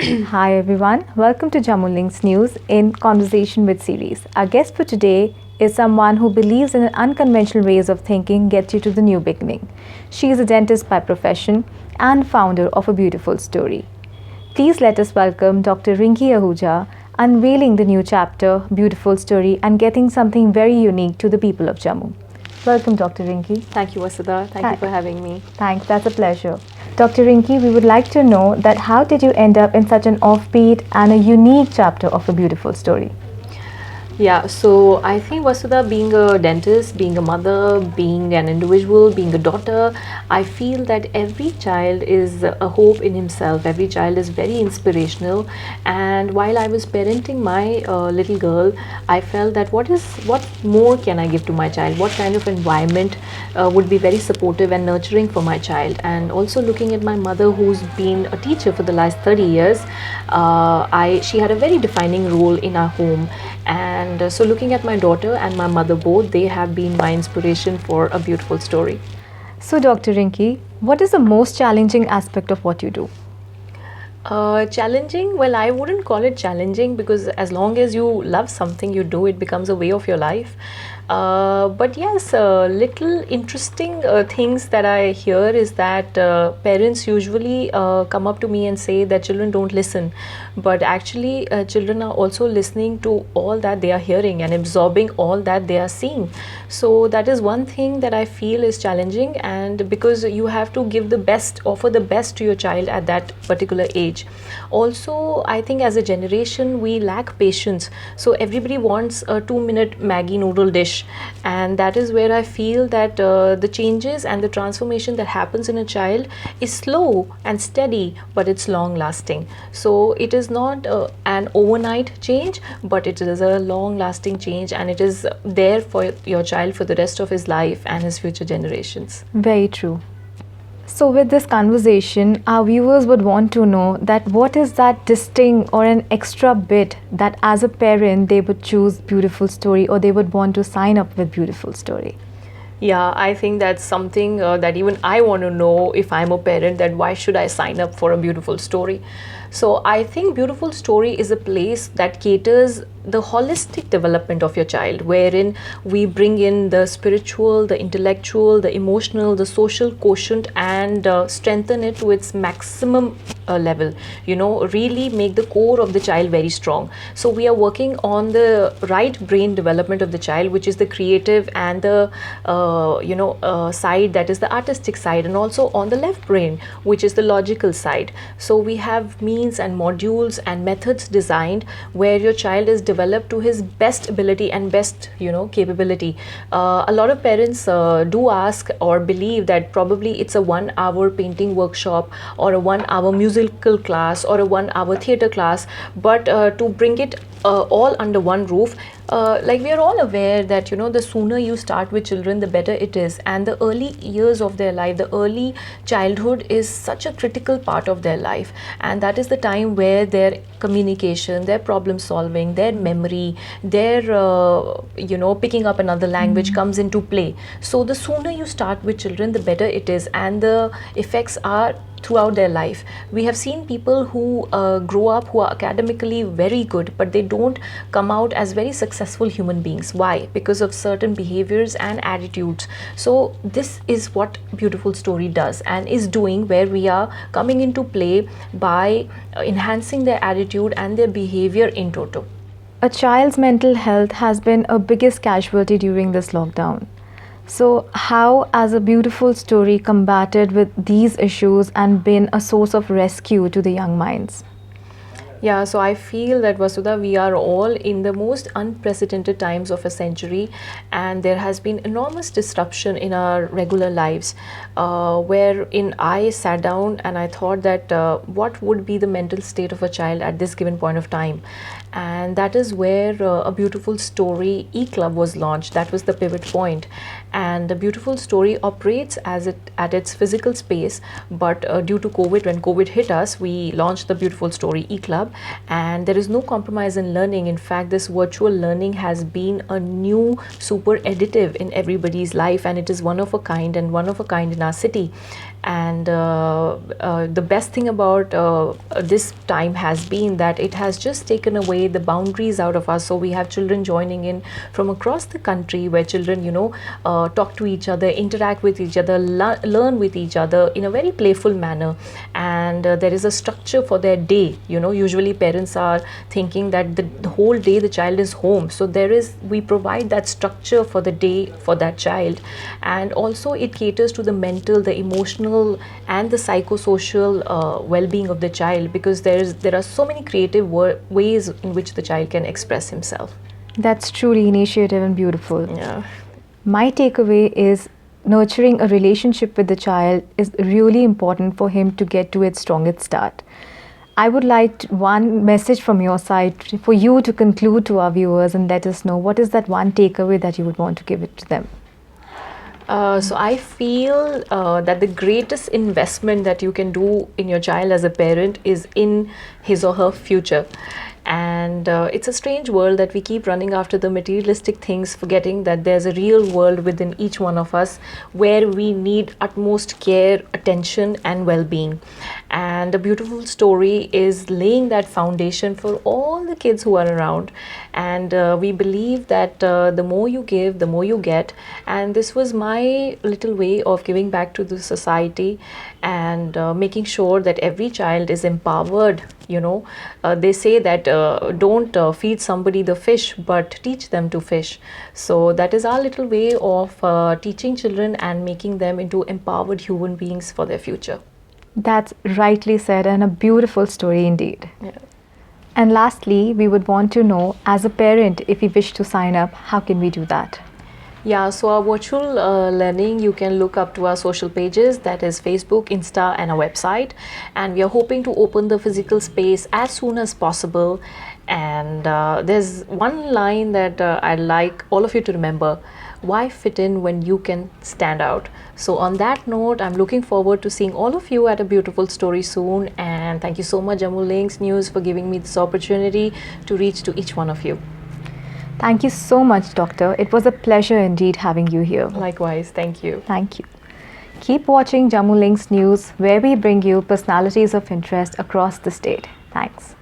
Hi everyone, welcome to Jammu Links News in Conversation with series. Our guest for today is someone who believes in an unconventional ways of thinking gets you to the new beginning. She is a dentist by profession and founder of A Beautiful Story. Please let us welcome Dr. Rinky Ahuja, unveiling the new chapter, Beautiful Story, and getting something very unique to the people of Jammu. Welcome, Dr. Rinky. Thank you, Vasudha. Thank you for having me. Thanks, that's a pleasure. Dr. Rinky, we would like to know that how did you end up in such an offbeat and a unique chapter of A Beautiful Story? Yeah, so I think Vasudha, being a dentist, being a mother, being an individual, being a daughter, I feel that every child is a hope in himself. Every child is very inspirational. And while I was parenting my little girl, I felt that what more can I give to my child? What kind of environment would be very supportive and nurturing for my child? And also looking at my mother, who's been a teacher for the last 30 years, she had a very defining role in our home. And so looking at my daughter and my mother both, they have been my inspiration for A Beautiful Story. So, Dr. Rinky, what is the most challenging aspect of what you do? Challenging? Well, I wouldn't call it challenging because as long as you love something you do, it becomes a way of your life. But yes, little interesting things that I hear is that parents usually come up to me and say that children don't listen. But actually, children are also listening to all that they are hearing and absorbing all that they are seeing. So that is one thing that I feel is challenging, and because you have to give the best, offer the best to your child at that particular age. Also, I think as a generation, we lack patience. So everybody wants a 2-minute Maggie noodle dish, and that is where I feel that the changes and the transformation that happens in a child is slow and steady, but it's long lasting. So it is not an overnight change, but it is a long lasting change, and it is there for your child for the rest of his life and his future generations. Very true. So, with this conversation, our viewers would want to know that what is that distinct or an extra bit that as a parent they would choose Beautiful Story or they would want to sign up with Beautiful Story? Yeah, I think that's something that even I want to know if I'm a parent, that why should I sign up for A Beautiful Story? So I think Beautiful Story is a place that caters the holistic development of your child, wherein we bring in the spiritual, the intellectual, the emotional, the social quotient, and strengthen it to its maximum level. Really make the core of the child very strong. So we are working on the right brain development of the child, which is the creative and the side that is the artistic side, and also on the left brain, which is the logical side. So we have means and modules and methods designed where your child is developed to his best ability and best capability. A lot of parents do ask or believe that probably it's a 1 hour painting workshop or a 1 hour musical class or a 1 hour theater class, but to bring it all under one roof, like we are all aware that the sooner you start with children, the better it is. And the early years of their life, the early childhood is such a critical part of their life, and that is the time where their communication, their problem solving, their memory, their picking up another language comes into play. So the sooner you start with children, the better it is, and the effects are throughout their life. We have seen people who grow up who are academically very good, but they don't come out as very successful human beings. Why? Because of certain behaviors and attitudes. So this is what Beautiful Story does and is doing, where we are coming into play by enhancing their attitude and their behavior in toto. A child's mental health has been a biggest casualty during this lockdown. So, how, as A Beautiful Story, combated with these issues and been a source of rescue to the young minds? Yeah, so I feel that Vasudha, we are all in the most unprecedented times of a century, and there has been enormous disruption in our regular lives, wherein I sat down and I thought that what would be the mental state of a child at this given point of time. And that is where A Beautiful Story e-club was launched. That was the pivot point. And The Beautiful Story operates at its physical space, but due to COVID, when COVID hit us, we launched the Beautiful Story e-club, and there is no compromise in learning. In fact, this virtual learning has been a new super additive in everybody's life, and it is one of a kind in our city. And the best thing about this time has been that it has just taken away the boundaries out of us. So we have children joining in from across the country, where children, talk to each other, interact with each other, learn with each other in a very playful manner. And there is a structure for their day. Usually parents are thinking that the whole day the child is home. So we provide that structure for the day for that child. And also it caters to the mental, the emotional, and the psychosocial well-being of the child, because there are so many creative ways in which the child can express himself. That's truly initiative and beautiful. Yeah. My takeaway is nurturing a relationship with the child is really important for him to get to its strongest start. I would like one message from your side for you to conclude to our viewers and let us know what is that one takeaway that you would want to give it to them. So I feel that the greatest investment that you can do in your child as a parent is in his or her future. And it's a strange world that we keep running after the materialistic things, forgetting that there's a real world within each one of us where we need utmost care, attention, and well-being. And a beautiful story is laying that foundation for all the kids who are around. And we believe that the more you give, the more you get. And this was my little way of giving back to the society and making sure that every child is empowered. They say that don't feed somebody the fish, but teach them to fish. So that is our little way of teaching children and making them into empowered human beings for their future. That's rightly said, and a beautiful story indeed. Yeah. And lastly, we would want to know, as a parent, if we wish to sign up, how can we do that? Yeah, so our virtual learning, you can look up to our social pages, that is Facebook, Insta, and our website. And we are hoping to open the physical space as soon as possible. And there's one line that I'd like all of you to remember: why fit in when you can stand out? So on that note, I'm looking forward to seeing all of you at a beautiful story soon. And thank you so much, Jammu Links News, for giving me this opportunity to reach to each one of you. Thank you so much, Doctor. It was a pleasure indeed having you here. Likewise, thank you. Thank you. Keep watching Jammu Links News, where we bring you personalities of interest across the state. Thanks.